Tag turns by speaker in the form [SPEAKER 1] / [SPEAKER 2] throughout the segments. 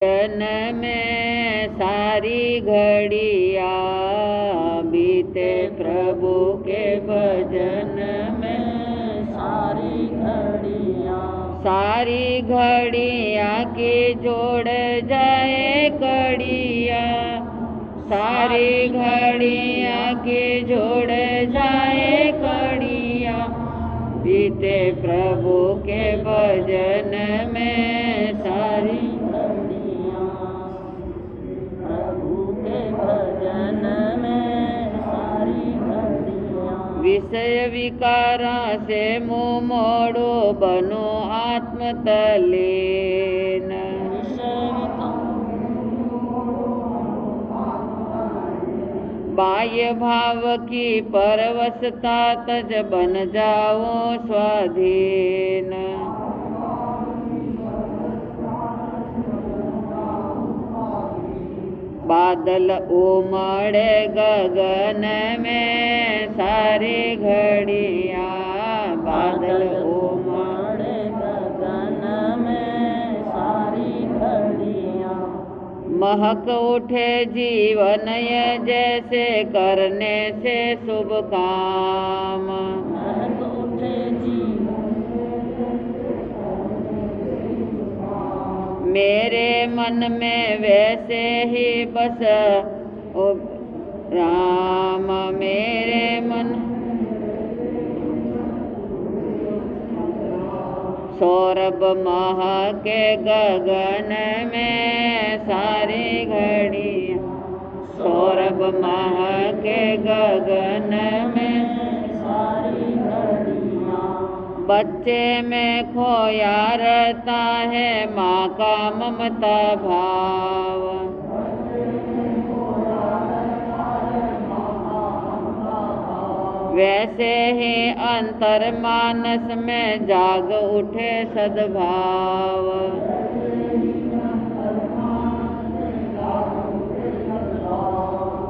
[SPEAKER 1] भजन में सारी घड़िया बीते प्रभु के भजन में सारी घड़िया की जोड़ जाए कड़िया, सारी घड़िया की जोड़ जाए कड़िया बीते प्रभु के भजन में सारी विषय विकारा से मुँह मोड़ो बनो आत्म तलीन, बाह्य भाव की परवशता तज बन जाओ स्वाधीन, बादल उमड़े गगन में सारी घड़िया, बादल उमड़े गगन में सारी घड़िया महक उठे जीवन ये जैसे करने से शुभ काम, महक उठे मेरे मन में वैसे ही बस ओ राम, मेरे मन सौरभ मह के गगन में सारी घड़ी, सौरभ मह के गगन में सारी घड़िया बच्चे में खोया रहता है माँ का ममता भाव, वैसे ही अंतर मानस में जाग उठे सद्भाव,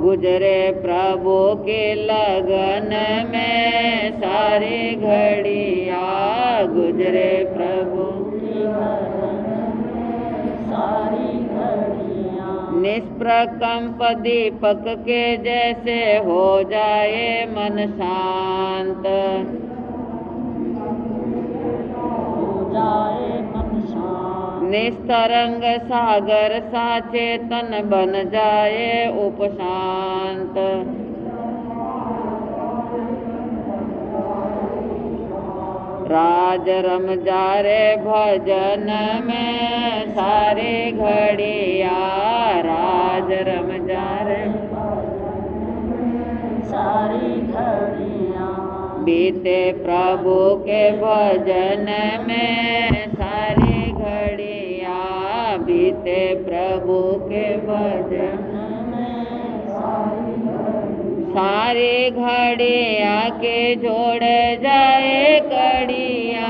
[SPEAKER 1] गुजरे प्रभु के लगन में सारी घड़िया, गुजरे प्रभु के लगन में सारी घड़िया निष्प्रकंप दीपक के जैसे हो जाए मन शांत, हो जाए निस्तरंग सागर सा चेतन बन जाए उपशांत, राज रम जा रे भजन में सारी घड़िया, राज रम जा रे सारी घड़िया बीते प्रभु के भजन में सारी घड़िया, बीते प्रभु के भजन में सारी घड़िया के जोड़ जाए कड़िया,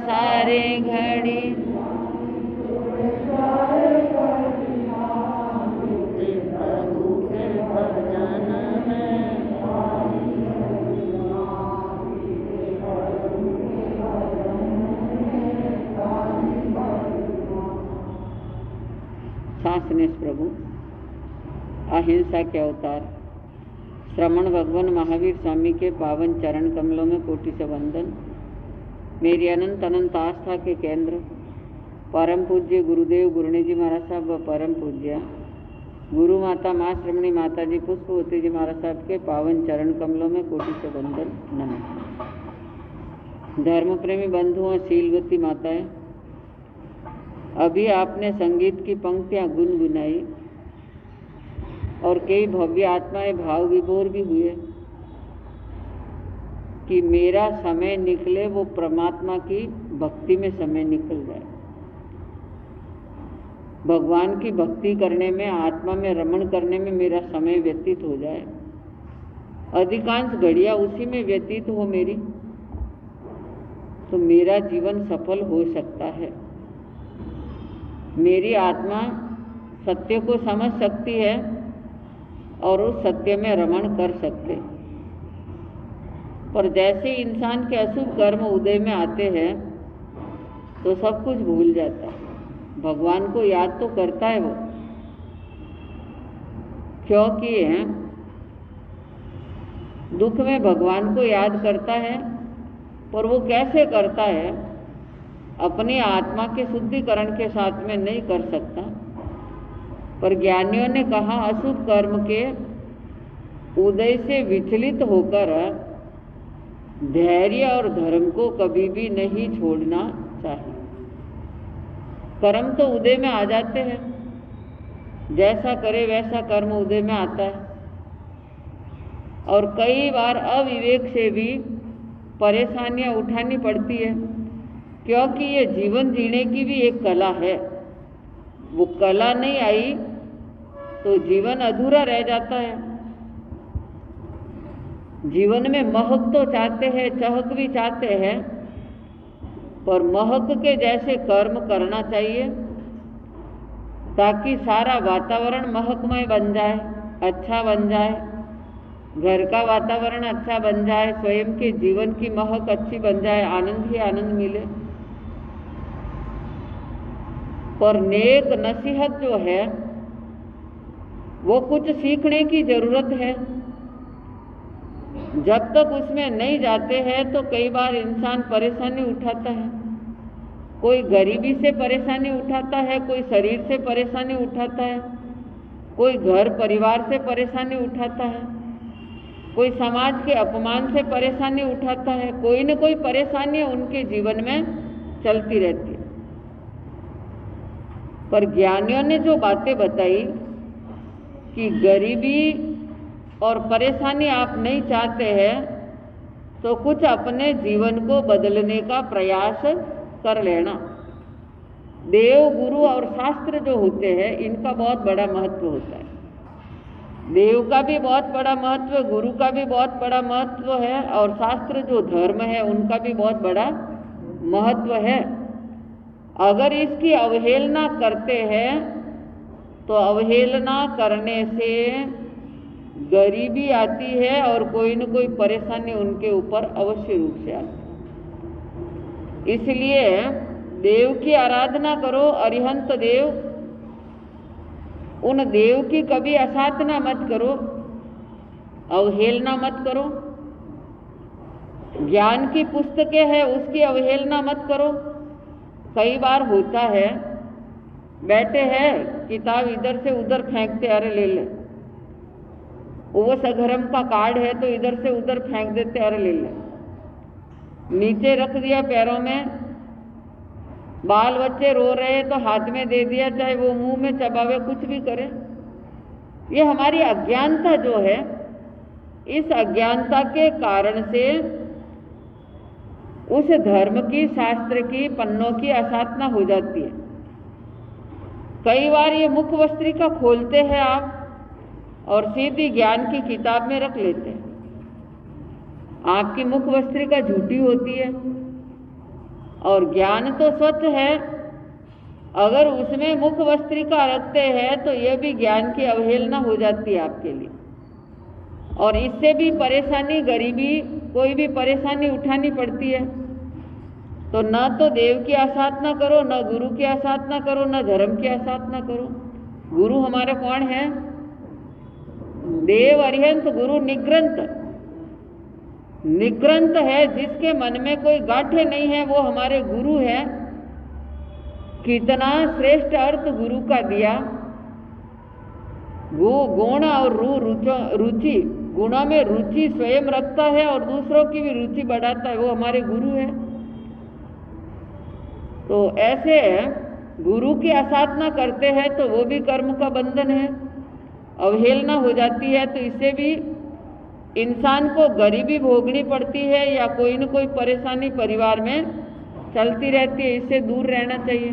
[SPEAKER 1] सारी घड़ी शासनेश प्रभु अहिंसा के अवतार श्रमण भगवान महावीर स्वामी के पावन चरण कमलों में कोटि से वंदन। मेरी अनंत अनंत आस्था के केंद्र परम पूज्य गुरुदेव गुरुणी जी महाराज साहब व परम पूज्य गुरु माता माँ श्रमणी माता जी पुष्पवती जी महाराज साहब के पावन चरण कमलों में कोटि से वंदन नमन। धर्म प्रेमी बंधुओं, शीलवती माताएं, अभी आपने संगीत की पंक्तियां गुनगुनाई और कई भव्य आत्माएं भाव विभोर भी हुए कि मेरा समय निकले वो परमात्मा की भक्ति में समय निकल जाए, भगवान की भक्ति करने में, आत्मा में रमण करने में मेरा समय व्यतीत हो जाए, अधिकांश घड़ियां उसी में व्यतीत हो मेरी, तो मेरा जीवन सफल हो सकता है। मेरी आत्मा सत्य को समझ सकती है और उस सत्य में रमण कर सकते। पर जैसे इंसान के अशुभ कर्म उदय में आते हैं तो सब कुछ भूल जाता है। भगवान को याद तो करता है वो, क्योंकि दुख में भगवान को याद करता है, पर वो कैसे करता है? अपनी आत्मा के शुद्धिकरण के साथ में नहीं कर सकता। पर ज्ञानियों ने कहा अशुभ कर्म के उदय से विचलित होकर धैर्य और धर्म को कभी भी नहीं छोड़ना चाहिए। कर्म तो उदय में आ जाते हैं, जैसा करे वैसा कर्म उदय में आता है, और कई बार अविवेक से भी परेशानियां उठानी पड़ती है, क्योंकि ये जीवन जीने की भी एक कला है। वो कला नहीं आई तो जीवन अधूरा रह जाता है। जीवन में महक तो चाहते हैं, चहक भी चाहते हैं, पर महक के जैसे कर्म करना चाहिए ताकि सारा वातावरण महकमय बन जाए, अच्छा बन जाए, घर का वातावरण अच्छा बन जाए, स्वयं के जीवन की महक अच्छी बन जाए, आनंद ही आनंद मिले। पर नेक नसीहत जो है वो कुछ सीखने की जरूरत है। जब तक उसमें नहीं जाते हैं तो कई बार इंसान परेशानी उठाता है। कोई गरीबी से परेशानी उठाता है, कोई शरीर से परेशानी उठाता है, कोई घर परिवार से परेशानी उठाता है, कोई समाज के अपमान से परेशानी उठाता है। कोई न कोई परेशानी उनके जीवन में चलती रहती है। पर ज्ञानियों ने जो बातें बताई कि गरीबी और परेशानी आप नहीं चाहते हैं तो कुछ अपने जीवन को बदलने का प्रयास कर लेना। देव, गुरु और शास्त्र जो होते हैं इनका बहुत बड़ा महत्व होता है। देव का भी बहुत बड़ा महत्व, गुरु का भी बहुत बड़ा महत्व है, और शास्त्र जो धर्म है उनका भी बहुत बड़ा महत्व है। अगर इसकी अवहेलना करते हैं तो अवहेलना करने से गरीबी आती है और कोई न कोई परेशानी उनके ऊपर अवश्य रूप से आती है। इसलिए देव की आराधना करो, अरिहंत देव, उन देव की कभी असाधना मत करो, अवहेलना मत करो। ज्ञान की पुस्तकें हैं उसकी अवहेलना मत करो। कई बार होता है, बैठे हैं किताब इधर से उधर फेंकते, अरे ले ले। वो सधर्म का कार्ड है तो इधर से उधर फेंक देते, अरे ले ले। नीचे रख दिया पैरों में, बाल बच्चे रो रहे हैं तो हाथ में दे दिया, चाहे वो मुंह में चबावे, कुछ भी करे। ये हमारी अज्ञानता जो है, इस अज्ञानता के कारण से उस धर्म की, शास्त्र की, पन्नों की असाधना हो जाती है। कई बार ये मुख वस्त्रिका खोलते हैं आप और सीधी ज्ञान की किताब में रख लेते हैं। आपकी मुख वस्त्रिका झूठी होती है और ज्ञान तो स्वच्छ है। अगर उसमें मुख वस्त्रिका रखते हैं तो यह भी ज्ञान की अवहेलना हो जाती है आपके लिए, और इससे भी परेशानी, गरीबी, कोई भी परेशानी उठानी पड़ती है। तो न तो देव की आसाधना करो, न गुरु की आसाधना करो, न धर्म की आसाधना करो। गुरु हमारा कौन है? देव, अरिहंत, गुरु निग्रंथ। निग्रंथ है, जिसके मन में कोई गांठे नहीं है, वो हमारे गुरु है। कितना श्रेष्ठ अर्थ गुरु का दिया। गुण और रुचि, गुणों में रुचि स्वयं रखता है और दूसरों की भी रुचि बढ़ाता है, वो हमारे गुरु है। तो ऐसे गुरु की आसाधना करते हैं तो वो भी कर्म का बंधन है, अवहेलना हो जाती है। तो इससे भी इंसान को गरीबी भोगनी पड़ती है या कोई न कोई परेशानी परिवार में चलती रहती है। इससे दूर रहना चाहिए,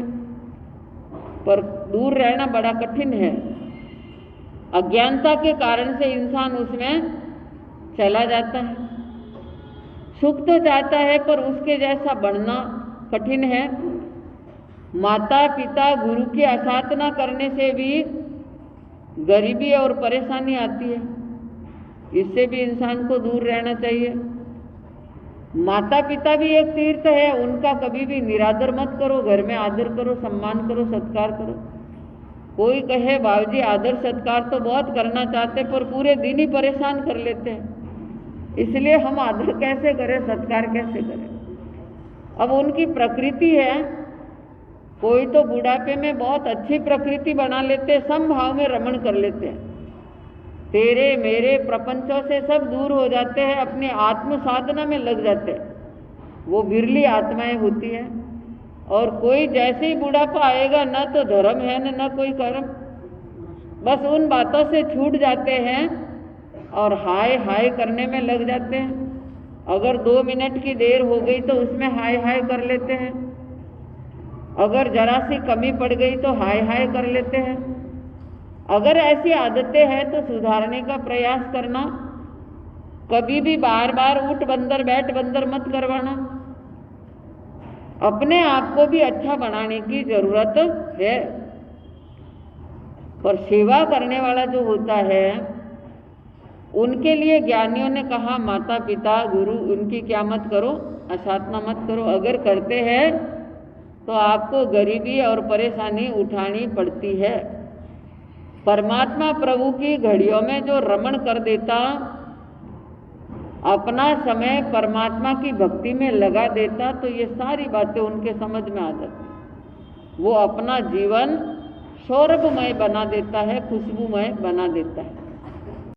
[SPEAKER 1] पर दूर रहना बड़ा कठिन है। अज्ञानता के कारण से इंसान उसमें चला जाता है। सुख तो चाहता है पर उसके जैसा बनना कठिन है। माता पिता गुरु की आसाधना करने से भी गरीबी और परेशानी आती है। इससे भी इंसान को दूर रहना चाहिए। माता पिता भी एक तीर्थ है, उनका कभी भी निरादर मत करो, घर में आदर करो, सम्मान करो, सत्कार करो। कोई कहे बाबूजी आदर सत्कार तो बहुत करना चाहते पर पूरे दिन ही परेशान कर लेते हैं, इसलिए हम आदर कैसे करें, सत्कार कैसे करें। अब उनकी प्रकृति है, कोई तो बुढ़ापे में बहुत अच्छी प्रकृति बना लेते, समभाव में रमण कर लेते हैं, तेरे मेरे प्रपंचों से सब दूर हो जाते हैं, अपनी आत्म साधना में लग जाते हैं, वो बिरली आत्माएं होती है। और कोई जैसे ही बुढ़ापा आएगा, न तो धर्म है न कोई कर्म, बस उन बातों से छूट जाते हैं और हाय हाय करने में लग जाते हैं। अगर 2 मिनट की देर हो गई तो उसमें हाय हाय कर लेते हैं, अगर जरा सी कमी पड़ गई तो हाय हाय कर लेते हैं। अगर ऐसी आदतें हैं तो सुधारने का प्रयास करना, कभी भी बार बार उठ बंदर बैठ बंदर मत करवाना। अपने आप को भी अच्छा बनाने की जरूरत है। पर सेवा करने वाला जो होता है, उनके लिए ज्ञानियों ने कहा माता पिता गुरु उनकी क्या मत करो, असाधना मत करो। अगर करते हैं तो आपको गरीबी और परेशानी उठानी पड़ती है। परमात्मा प्रभु की घड़ियों में जो रमण कर देता, अपना समय परमात्मा की भक्ति में लगा देता, तो ये सारी बातें उनके समझ में आ जाती। वो अपना जीवन सौरभमय बना देता है, खुशबूमय बना देता है।